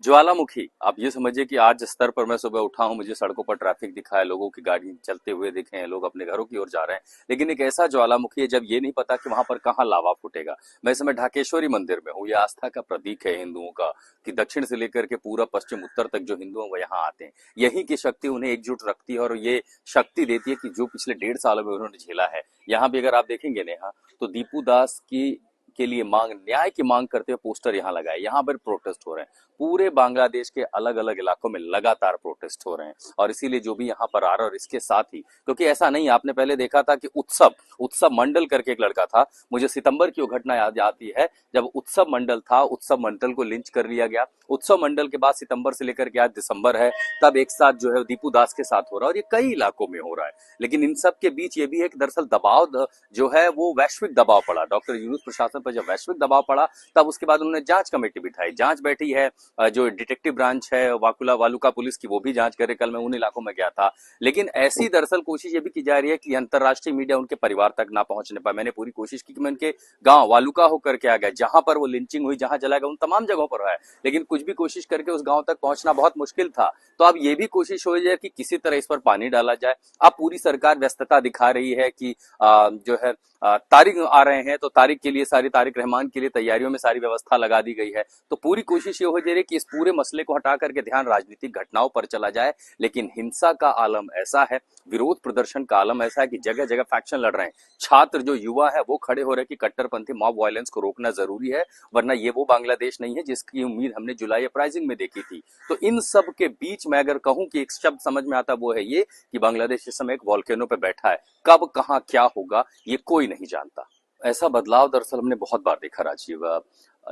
ज्वालामुखी, आप ये समझिए कि आज जिस स्तर पर मैं सुबह उठा हूँ, मुझे सड़कों पर ट्रैफिक दिखा है, लोगों की गाड़ी चलते हुए दिखे हैं, लोग अपने घरों की ओर जा रहे हैं, लेकिन एक ऐसा ज्वालामुखी है जब ये नहीं पता कि वहां पर कहाँ लावा फूटेगा। मैं इस समय ढाकेश्वरी मंदिर में हूँ। ये आस्था का प्रतीक है हिंदुओं का कि दक्षिण से लेकर के पूरा पश्चिम उत्तर तक जो हिंदू हैं वो यहाँ आते हैं। यही की शक्ति उन्हें एकजुट रखती है और ये शक्ति देती है कि जो पिछले 1.5 सालों में उन्होंने झेला है। यहाँ भी अगर आप देखेंगे नेहा, तो दीपू दास की के लिए मांग, न्याय की मांग करते हुए पोस्टर यहाँ लगाए। यहाँ पर प्रोटेस्ट हो रहे हैं, पूरे बांग्लादेश के अलग अलग इलाकों में लगातार प्रोटेस्ट हो रहे हैं। और इसीलिए जो भी यहाँ पर आ रहा है, और इसके साथ ही, क्योंकि ऐसा नहीं, आपने पहले देखा था कि उत्सव उत्सव मंडल करके एक लड़का था, मुझे सितंबर की वो घटना याद आती है जब उत्सव मंडल था, उत्सव मंडल को लिंच कर लिया गया। उत्सव मंडल के बाद सितंबर से लेकर के आज दिसंबर है, तब एक साथ जो है दीपू दास के साथ हो रहा है, और ये कई इलाकों में हो रहा है। लेकिन इन सब के बीच ये भी है कि दरअसल दबाव जो है वो वैश्विक दबाव पड़ा, डॉक्टर यूनुस प्रशासन पर जब वैश्विक दबाव पड़ा, तब उसके बाद उन्होंने जांच कमेटी बिठाई, जांच बैठी है। जो डिटेक्टिव ब्रांच है वाकुला वालुका पुलिस की, वो भी जांच करे। कल मैं उन इलाकों में गया था। लेकिन ऐसी दरअसल कोशिश ये भी की जा रही है कि अंतर्राष्ट्रीय मीडिया उनके परिवार तक ना पहुंचने पाए। मैंने पूरी कोशिश की कि मैं उनके गांव वालुका होकर के आ गया, जहां पर वो लिंचिंग हुई, जहां जला गया, उन तमाम जगहों पर है। लेकिन कुछ भी कोशिश करके उस गांव तक पहुंचना बहुत मुश्किल था। तो अब ये भी कोशिश हो जाए कि किसी तरह इस पर पानी डाला जाए। अब पूरी सरकार व्यस्तता दिखा रही है कि जो है तारिक आ रहे हैं, तो तारिक के लिए, सारी तारिक रहमान के लिए तैयारियों में सारी व्यवस्था लगा दी गई है। तो पूरी कोशिश ये हो जा रही है कि इस पूरे मसले को हटा करके ध्यान राजनीतिक घटनाओं पर चला जाए। लेकिन हिंसा का आलम ऐसा है, विरोध प्रदर्शन का आलम ऐसा है कि जगह जगह फैक्शन लड़ रहे हैं। छात्र जो युवा है वो खड़े हो रहे हैं कि कट्टरपंथी मॉब वायलेंस को रोकना जरूरी है, वरना ये वो बांग्लादेश नहीं है जिसकी उम्मीद हमने जुलाई अपराइजिंग में देखी थी। तो इन सब के बीच में अगर कहूं कि एक शब्द समझ में आता, वो है ये कि बांग्लादेश इस समय एक वॉल्केनो पे बैठा है। कब कहां क्या होगा ये कोई नहीं जानता। ऐसा बदलाव दरअसल हमने बहुत बार देखा राजीव।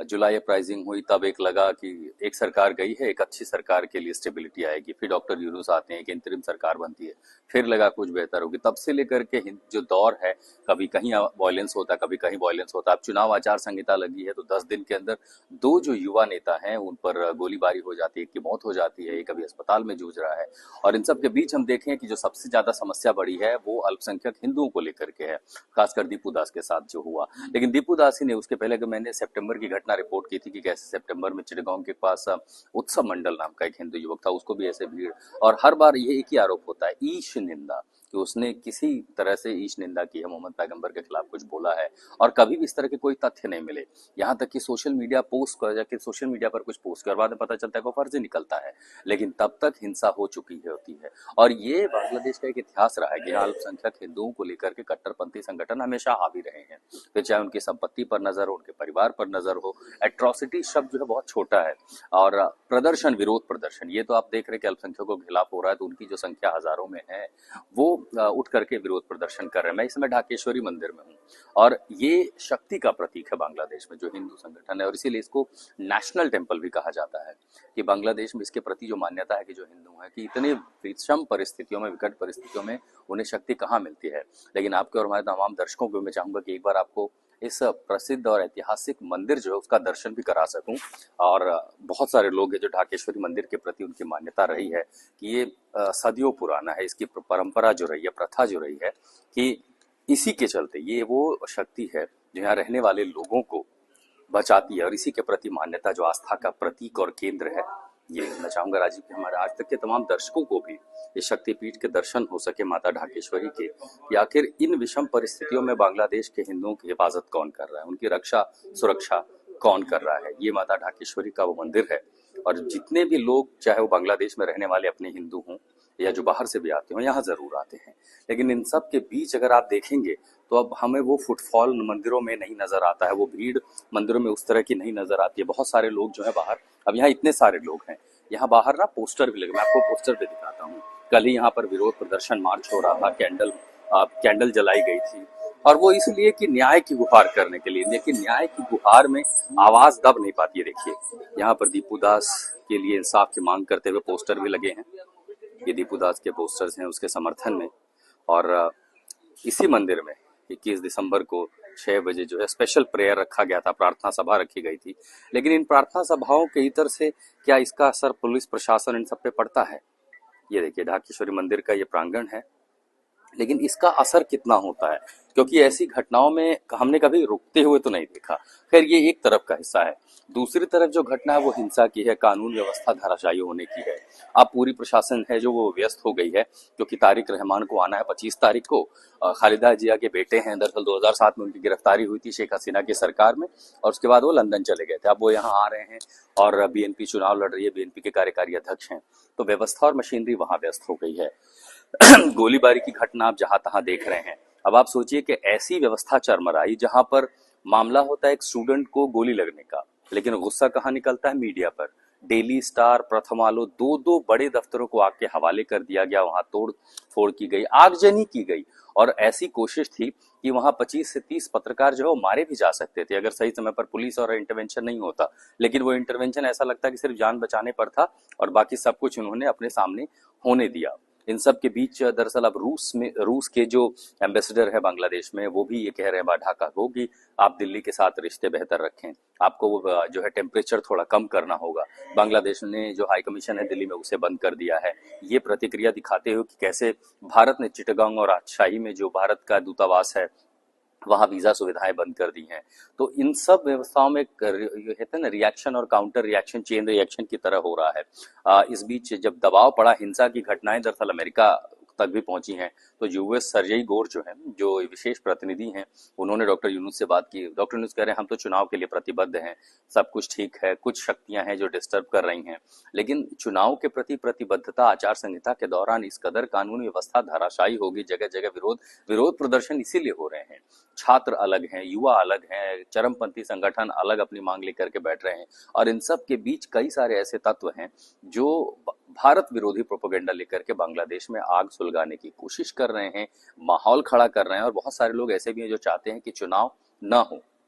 जुलाई अपराइजिंग हुई तब एक लगा कि एक सरकार गई है, एक अच्छी सरकार के लिए स्टेबिलिटी आएगी, फिर डॉक्टर यूनुस आते हैं, एक इंतरिम सरकार बनती है, फिर लगा कुछ बेहतर होगी। तब से लेकर के जो दौर है, कभी कहीं वायलेंस होता, कभी कहीं वायलेंस होता। अब चुनाव आचार संहिता लगी है, तो 10 दिन के अंदर दो जो युवा नेता हैं उन पर गोलीबारी हो जाती है, एक की मौत हो जाती है, एक अभी अस्पताल में जूझ रहा है। और इन सब के बीच हम देखें कि जो सबसे ज्यादा समस्या बढ़ी है वो अल्पसंख्यक हिंदुओं को लेकर के है, खासकर दीपू दास के साथ जो हुआ। लेकिन दीपू दास ही ने, उसके पहले मैंने सितंबर की घटना रिपोर्ट की थी कि कैसे सितंबर में चिटगांव के पास उत्सव मंडल नाम का एक हिंदू युवक था, उसको भी ऐसे भीड़। और हर बार ये एक ही आरोप होता है, ईश निंदा, कि उसने किसी तरह से ईश निंदा की है, मोहम्मद पैगंबर के खिलाफ कुछ बोला है। और कभी भी इस तरह के कोई तथ्य नहीं मिले। यहाँ तक कि सोशल मीडिया पोस्ट कर जाके, सोशल मीडिया पर कुछ पोस्ट कर, बाद में पता चलता है वो फर्जी निकलता है। लेकिन तब तक हिंसा हो चुकी है होती है। और ये बांग्लादेश का एक इतिहास रहा है कि यहाँ अल्पसंख्यक हिंदुओं को लेकर के कट्टरपंथी संगठन हमेशा हावी रहे हैं। फिर चाहे उनकी संपत्ति पर नजर हो, उनके परिवार पर नजर हो। एट्रोसिटी शब्द जो है बहुत छोटा है। और प्रदर्शन, विरोध प्रदर्शन, ये तो आप देख रहे हैं कि अल्पसंख्यकों के खिलाफ हो रहा है, तो उनकी जो संख्या हजारों में है, वो उठ करके विरोध प्रदर्शन कर रहे हैं। मैं इस समय ढाकेश्वरी मंदिर में हूँ, और ये शक्ति का प्रतीक है बांग्लादेश में जो हिंदू संगठन है, और इसीलिए इसको नेशनल टेम्पल भी कहा जाता है। कि बांग्लादेश में इसके प्रति जो मान्यता है कि जो हिंदू है, कि इतने विषम परिस्थितियों में, विकट परिस्थितियों में उन्हें शक्ति कहाँ मिलती है। लेकिन आपके और हमारे तमाम दर्शकों को मैं चाहूंगा कि एक बार आपको इस प्रसिद्ध और ऐतिहासिक मंदिर जो है उसका दर्शन भी करा सकूं। और बहुत सारे लोग हैं जो ढाकेश्वरी मंदिर के प्रति उनकी मान्यता रही है कि ये सदियों पुराना है, इसकी परंपरा जो रही है, प्रथा जो रही है, कि इसी के चलते ये वो शक्ति है जो यहाँ रहने वाले लोगों को बचाती है। और इसी के प्रति मान्यता, जो आस्था का प्रतीक और केंद्र है, ये मैं चाहूंगा राजीव कि हमारे आज तक के तमाम दर्शकों को भी इस शक्तिपीठ के दर्शन हो सके, माता ढाकेश्वरी के, कि आखिर इन विषम परिस्थितियों में बांग्लादेश के हिंदुओं की हिफाजत कौन कर रहा है, उनकी रक्षा सुरक्षा कौन कर रहा है। ये माता ढाकेश्वरी का वो मंदिर है। और जितने भी लोग, चाहे वो बांग्लादेश में रहने वाले अपने हिंदू हों या जो बाहर से भी आते हो, यहाँ जरूर आते हैं। लेकिन इन सब के बीच अगर आप देखेंगे तो अब हमें वो फुटफॉल मंदिरों में नहीं नजर आता है, वो भीड़ मंदिरों में उस तरह की नहीं नजर आती है। बहुत सारे लोग जो है बाहर, अब यहाँ इतने सारे लोग हैं, यहाँ बाहर ना पोस्टर भी लगे, मैं आपको पोस्टर भी दिखाता हूँ। कल ही यहाँ पर विरोध प्रदर्शन मार्च हो रहा था, कैंडल जलाई गई थी, और वो इसलिए कि न्याय की गुहार करने के लिए। लेकिन न्याय की गुहार में आवाज दब नहीं पाती है। देखिए, यहाँ पर दीपू दास के लिए इंसाफ की मांग करते हुए पोस्टर भी लगे हैं। ये दीपू दास के पोस्टर्स हैं उसके समर्थन में। और इसी मंदिर में 21 दिसंबर को 6 बजे जो है स्पेशल प्रेयर रखा गया था, प्रार्थना सभा रखी गई थी। लेकिन इन प्रार्थना सभाओं के इतर से क्या इसका असर पुलिस प्रशासन इन सब पे पड़ता है? ये देखिए, ढाकेश्वरी मंदिर का ये प्रांगण है, लेकिन इसका असर कितना होता है, क्योंकि ऐसी घटनाओं में हमने कभी रुकते हुए तो नहीं देखा। खैर ये एक तरफ का हिस्सा है। दूसरी तरफ जो घटना है वो हिंसा की है, कानून व्यवस्था धराशायी होने की है। अब पूरी प्रशासन है जो वो व्यस्त हो गई है, क्योंकि तारिक रहमान को आना है 25 तारीख को। खालिदा जिया के बेटे हैं, दरअसल 2007 में उनकी गिरफ्तारी हुई थी शेख हसीना की सरकार में, और उसके बाद वो लंदन चले गए थे। अब वो यहाँ आ रहे हैं और बीएनपी चुनाव लड़ रही है, बीएनपी के कार्यकारी अध्यक्ष हैं, तो व्यवस्था और मशीनरी वहां व्यस्त हो गई है। गोलीबारी की घटना आप जहां तहां देख रहे हैं। अब आप सोचिए कि ऐसी व्यवस्था चरमराई जहां पर मामला होता है एक स्टूडेंट को गोली लगने का, लेकिन गुस्सा कहाँ निकलता है, मीडिया पर। डेली स्टार, प्रथम आलो, दो दो बड़े दफ्तरों को आग के हवाले कर दिया गया, वहां तोड़ फोड़ की गई, आगजनी की गई। और ऐसी कोशिश थी कि वहां 25 से 30 पत्रकार जो है वो मारे भी जा सकते थे अगर सही समय पर पुलिस और इंटरवेंशन नहीं होता। लेकिन वो इंटरवेंशन ऐसा लगता कि सिर्फ जान बचाने पर था, और बाकी सब कुछ उन्होंने अपने सामने होने दिया। इन सब के बीच दरअसल अब रूस के जो एम्बेसडर है बांग्लादेश में, वो भी ये कह रहे हैं ढाका को कि आप दिल्ली के साथ रिश्ते बेहतर रखें, आपको वो जो है टेम्परेचर थोड़ा कम करना होगा। बांग्लादेश ने जो हाई कमीशन है दिल्ली में उसे बंद कर दिया है। ये प्रतिक्रिया दिखाते हुए कि कैसे भारत ने चिटगांग और राजशाही में जो भारत का दूतावास है वहां वीजा सुविधाएं बंद कर दी हैं। तो इन सब व्यवस्थाओं में ये कहते हैं ना, रिएक्शन और काउंटर रिएक्शन, चेन रिएक्शन की तरह हो रहा है। इस बीच जब दबाव पड़ा, हिंसा की घटनाएं दरअसल अमेरिका तक भी पहुंची हैं, तो यूएस सर्जेई गोर जो है, जो विशेष प्रतिनिधि हैं, उन्होंने डॉक्टर यूनुस से बात की। डॉक्टर यूनुस कह रहे हैं हम तो चुनाव के लिए प्रतिबद्ध हैं, सब कुछ ठीक है, कुछ शक्तियां हैं जो डिस्टर्ब कर रही हैं, लेकिन चुनाव के प्रति प्रतिबद्धता आचार संहिता के दौरान इस कदर कानून व्यवस्था धराशायी होगी, जगह जगह विरोध विरोध प्रदर्शन इसीलिए हो रहे हैं। छात्र अलग हैं, युवा अलग हैं, चरमपंथी संगठन अलग अपनी मांग लेकर के बैठ रहे हैं, और इन सब के बीच कई सारे ऐसे तत्व हैं जो भारत विरोधी प्रोपेगेंडा लेकर के बांग्लादेश में आग सुलगाने की कोशिश कर रहे हैं, माहौल खड़ा कर रहे हैं। और बहुत सारे लोग ऐसे भी हैं जो चाहते हैं कि चुनाव ना हो,